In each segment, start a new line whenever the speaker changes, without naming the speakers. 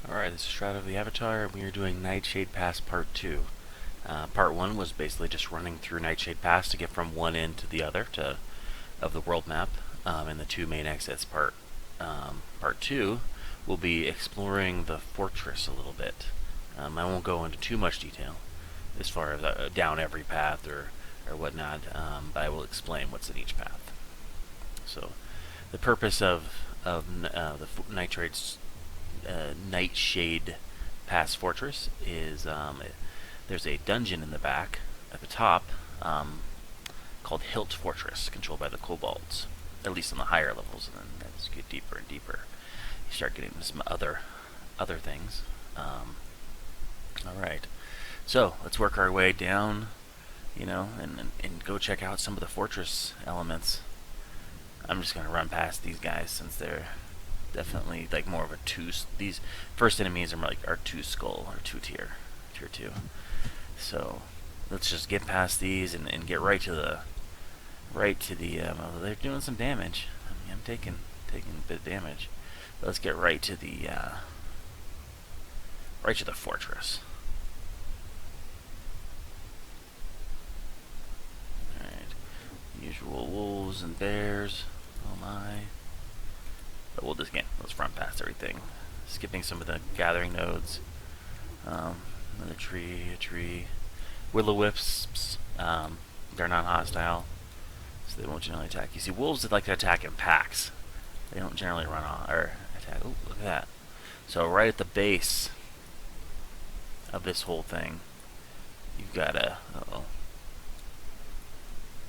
Alright, this is Shroud of the Avatar, and we are doing Nightshade Pass Part 2. Part 1 was basically just running through Nightshade Pass to get from one end to the other of the world map, and the two main exits. Part 2 will be exploring the fortress a little bit. I won't go into too much detail as far as down every path or whatnot, but I will explain what's in each path. So, the purpose of the Nightshade Pass Fortress is there's a dungeon in the back at the top called Hilt Fortress, controlled by the kobolds, at least on the higher levels, and then as you get deeper and deeper, you start getting into some other things. Alright, so let's work our way down, and go check out some of the fortress elements. I'm just going to run past these guys since they're definitely like more of a these first enemies are two skull or tier 2. So let's just get past these and get right to the well, they're doing some damage. I mean, I'm taking a bit of damage. But let's get right to the fortress. Alright. Usual wolves and bears. Oh my. But we'll just, again, let's run past everything. Skipping some of the gathering nodes. Another tree, a tree. Will-o-wisps, they're not hostile, so they won't generally attack. You see, wolves that like to attack in packs. They don't generally run on, or attack. Oh, look at that. So right at the base of this whole thing, you've got a, uh-oh.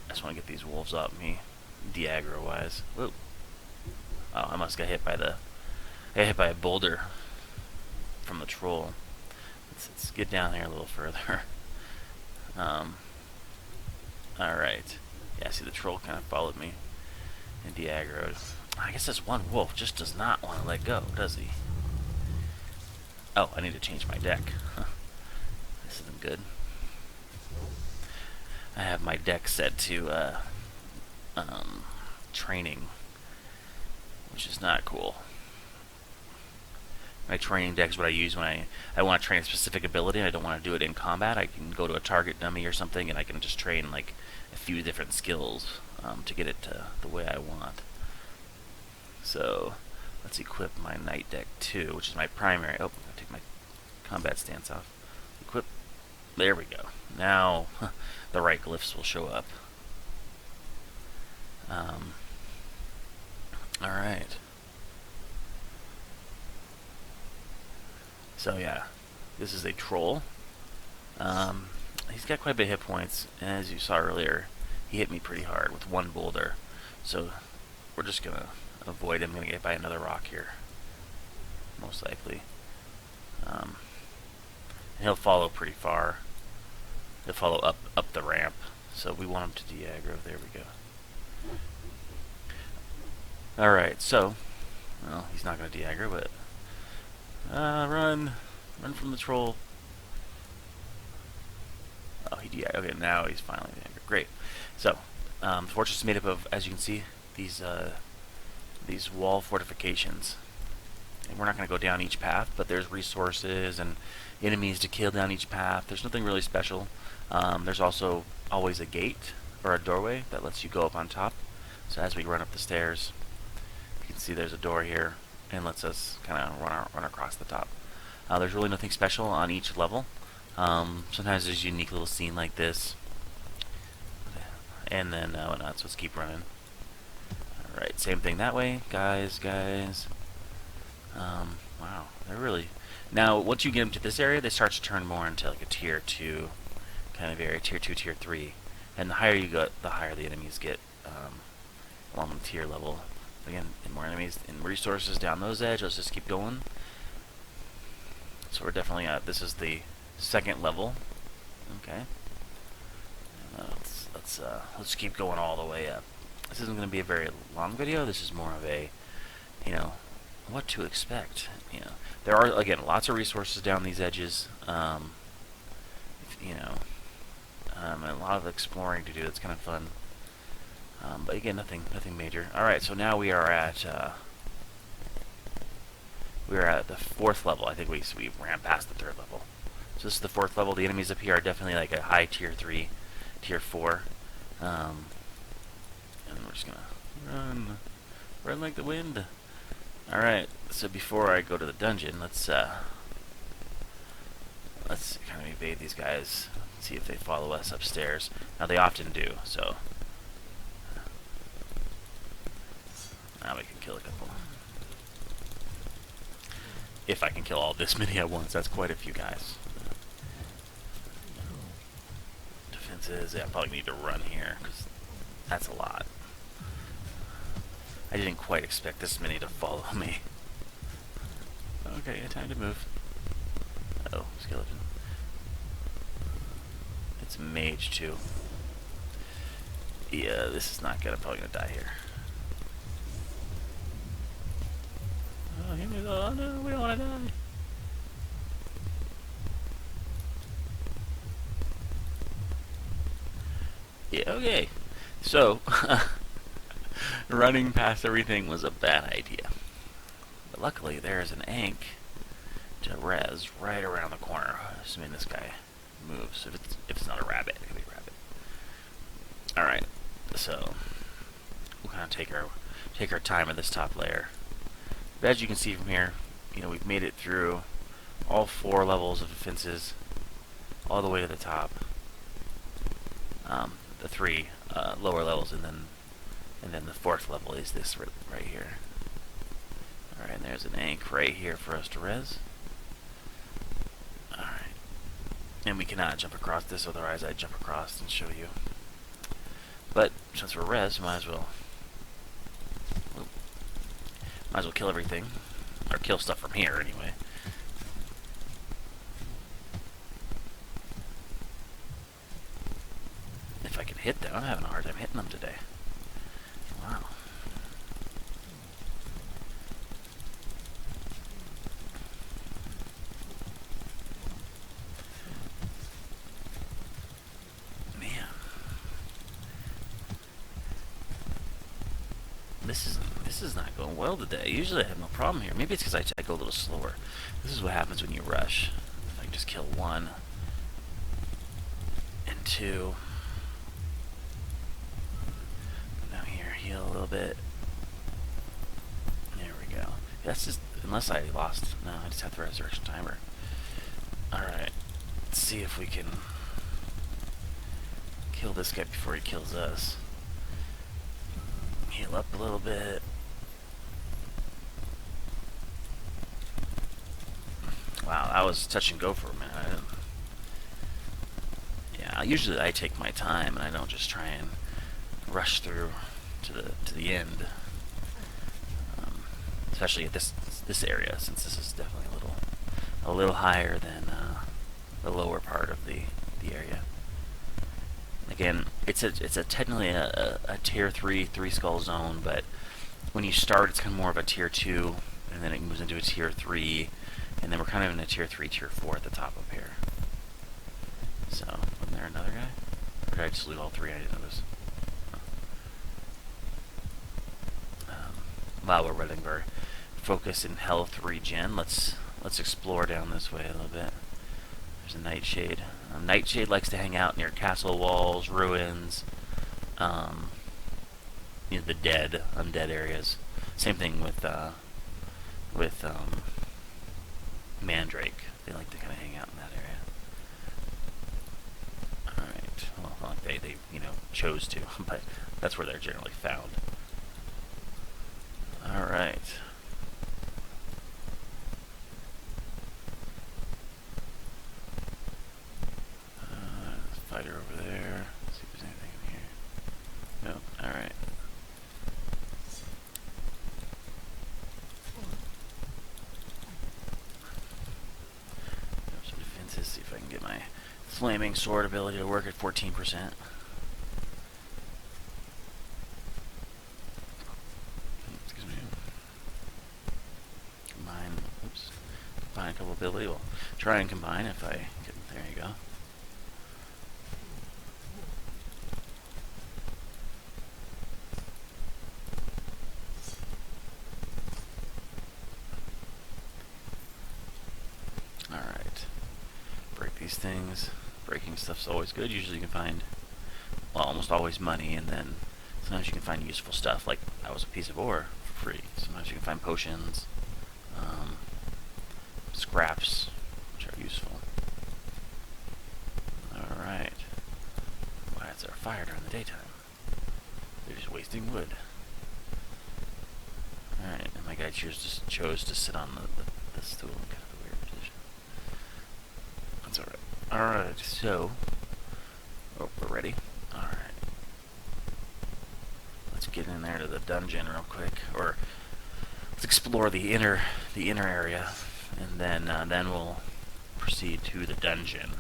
I just want to get these wolves up me, de-aggro-wise. Whoa. Oh, I must get hit by a boulder from the troll. Let's get down here a little further. Alright. Yeah, see, the troll kind of followed me and de-aggroed. I guess this one wolf just does not want to let go, does he? Oh, I need to change my deck. Huh. This isn't good. I have my deck set to training, which is not cool. My training deck is what I use when I want to train a specific ability and I don't want to do it in combat. I can go to a target dummy or something and I can just train like a few different skills to get it to the way I want. So let's equip my knight deck too, which is my primary. Oh, I'll take my combat stance off. Equip. There we go. Now the right glyphs will show up. Alright. So yeah, this is a troll. He's got quite a bit of hit points, and as you saw earlier, he hit me pretty hard with one boulder. So we're just gonna avoid him. I'm gonna get by another rock here, most likely. And he'll follow pretty far. He'll follow up the ramp. So we want him to de-aggro. There we go. Alright, so, well, he's not going to de-aggro, but run from the troll. Oh, he de-aggroed. Okay, now he's finally de-aggroed. Great. So, the fortress is made up of, as you can see, these wall fortifications. And we're not going to go down each path, but there's resources and enemies to kill down each path. There's nothing really special. There's also always a gate or a doorway that lets you go up on top. So as we run up the stairs, you can see there's a door here and lets us kind of run across the top. There's really nothing special on each level. Sometimes there's a unique little scene like this, and then whatnot. So let's keep running. All right, same thing that way, guys. Wow, they're really. Now, once you get them to this area, they start to turn more into like a tier 2 kind of area, tier 2, tier 3, and the higher you go, the higher the enemies get along the tier level. Again, and more enemies and resources down those edges. Let's just keep going. So we're definitely this is the second level. Okay. Let's keep going all the way up. This isn't going to be a very long video. This is more of a, what to expect. There are, again, lots of resources down these edges. And a lot of exploring to do. It's kind of fun. But again, nothing major. All right, so now we are at we're at the 4th level. I think we ran past the 3rd level. So this is the 4th level. The enemies up here are definitely like a high tier 3, tier 4. And we're just gonna run like the wind. Alright, so before I go to the dungeon, let's kind of evade these guys, see if they follow us upstairs. Now they often do, so now we can kill a couple. If I can kill all this many at once, that's quite a few guys. Defenses, yeah, I probably need to run here, because that's a lot. I didn't quite expect this many to follow me. Okay, time to move. Oh, skeleton. It's mage too. Yeah, this is not good. I'm probably gonna die here. Oh, here we go. Oh no, we don't want to die. Yeah, okay. So, running past everything was a bad idea. But luckily, there's an Ankh to res right around the corner, assuming this guy moves. If it's not a rabbit, it could be a rabbit. Alright, so we'll kind of take our time at this top layer. But as you can see from here, you know, we've made it through all 4 levels of defenses, all the way to the top. The 3 lower levels, and then the 4th level is this right here. Alright, and there's an Ankh right here for us to res. Alright. And we cannot jump across this, otherwise I'd jump across and show you. But since we're res, might as well kill everything. Or kill stuff from here anyway. If I can hit them, I'm having a hard time hitting them today. Wow. Man. This is not going well today. Usually I have no problem here. Maybe it's because I go a little slower. This is what happens when you rush. If I can just kill 1 and 2. Down here, heal a little bit. There we go. That's just, unless I lost. No, I just have the resurrection timer. Alright. Let's see if we can kill this guy before he kills us. Heal up a little bit. Wow, that was touch and go for a minute. Yeah, usually I take my time and I don't just try and rush through to the end. Especially at this area, since this is definitely a little higher than the lower part of the area. Again, it's technically a tier 3 skull zone, but when you start, it's kind of more of a tier 2, and then it moves into a tier 3, and then we're kind of in a tier 3, tier 4 at the top up here. So, wasn't there another guy? Or did I just loot all 3? I didn't notice. While we're running our focus and health regen, let's explore down this way a little bit. There's a Nightshade. Nightshade likes to hang out near castle walls, ruins, you know, the dead, undead areas. Same thing with Mandrake. They like to kind of hang out in that area. Alright. Well, not like they you know, chose to, but that's where they're generally found. Alright. Fighter over there. Let's see if there's anything in here. No. Alright. Some defenses. See if I can get my flaming sword ability to work at 14%. Excuse me. Combine a couple ability. We'll try and combine if I get. There you go. these things. Breaking stuff's always good. Usually you can find, well, almost always money, and then sometimes you can find useful stuff, like that was a piece of ore for free. Sometimes you can find potions, scraps, which are useful. Alright. Why is there a fire during the daytime? They're just wasting wood. Alright, and my guy chose to sit on the stool in kind of a weird position. That's alright. Alright, so... Oh, we're ready? Alright. Let's get in there to the dungeon real quick. Or, let's explore the inner area. And then we'll proceed to the dungeon.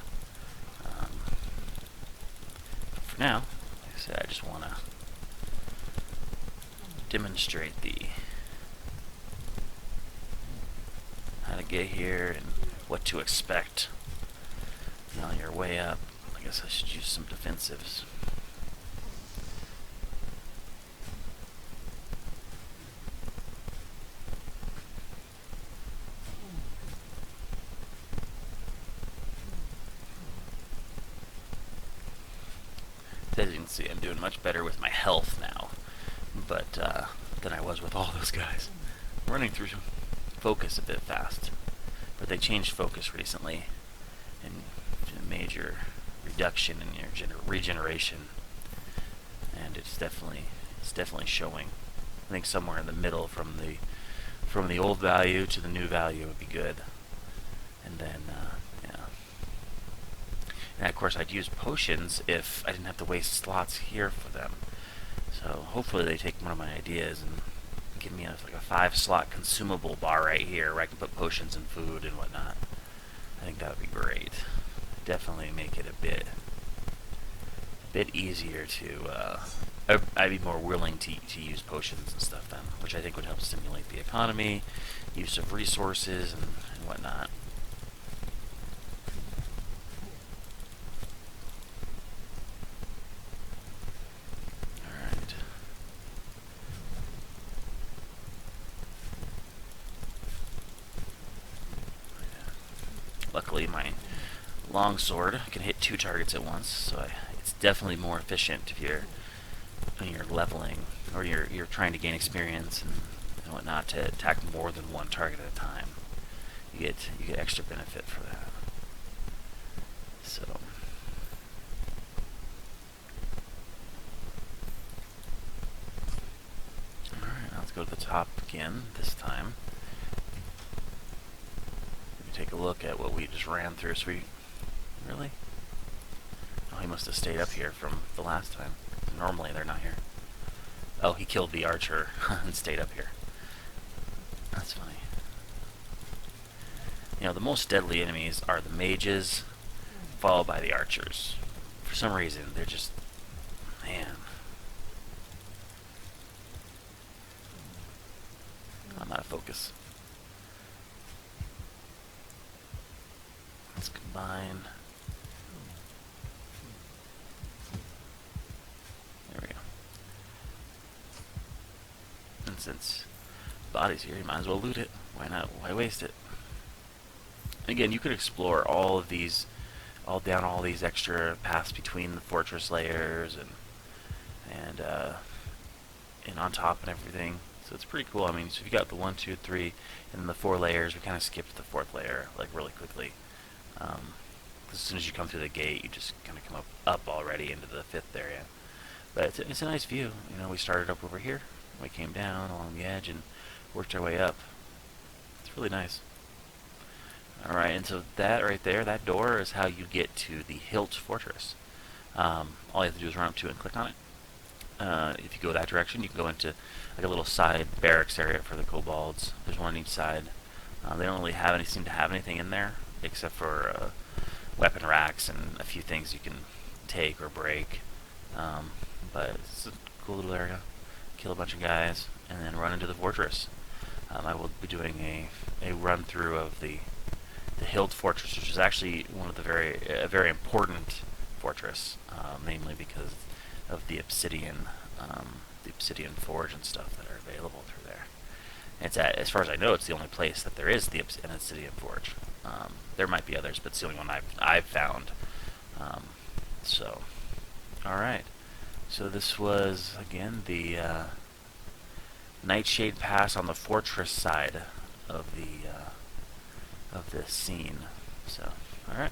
For now, like I said, I just want to demonstrate how to get here and what to expect on your way up. I guess I should use some defensives. As you can see, I'm doing much better with my health now, but than I was with all those guys. I'm running through focus a bit fast, but they changed focus recently, and a major reduction in your regeneration, and it's definitely showing. I think somewhere in the middle, from the old value to the new value, would be good, and then yeah. And of course, I'd use potions if I didn't have to waste slots here for them. So hopefully they take one of my ideas and give me like a 5-slot consumable bar right here where I can put potions and food and whatnot. I think that would be great. Definitely make it a bit easier to. I'd be more willing to use potions and stuff then, which I think would help stimulate the economy, use of resources and whatnot. Luckily, my longsword can hit 2 targets at once, so it's definitely more efficient when you're leveling or you're trying to gain experience and whatnot to attack more than 1 target at a time. You get extra benefit for that. So. Alright, let's go to the top again this time. Take a look at what we just ran through. So really? Oh, he must have stayed up here from the last time. Normally they're not here. Oh, he killed the archer and stayed up here. That's funny. You know, the most deadly enemies are the mages, followed by the archers. For some reason, they're just... Man. I'm out of focus. Let's combine. There we go. And since body's here, you might as well loot it. Why not? Why waste it? Again, you could explore all of these, down all these extra paths between the fortress layers and on top and everything. So it's pretty cool. I mean, so if you got the 1, 2, 3, and the 4 layers, we kind of skipped the 4th layer like really quickly. As soon as you come through the gate, you just kind of come up already into the 5th area. But it's a nice view. You know, we started up over here, we came down along the edge and worked our way up. It's really nice. Alright, and so that right there, that door is how you get to the Hilt Fortress. All you have to do is run up to it and click on it. If you go that direction, you can go into like a little side barracks area for the kobolds. There's one on each side. They don't really seem to have anything in there, except for weapon racks and a few things you can take or break. But it's a cool little area. Kill a bunch of guys and then run into the fortress. I will be doing a run through of the Hilt Fortress, which is actually one of the very important fortress, namely because of the obsidian forge and stuff that are available through there. It's as far as I know, it's the only place that there is an obsidian forge. There might be others, but it's the only one I've found. So, all right. So this was again the Nightshade Pass on the fortress side of the scene. So, all right.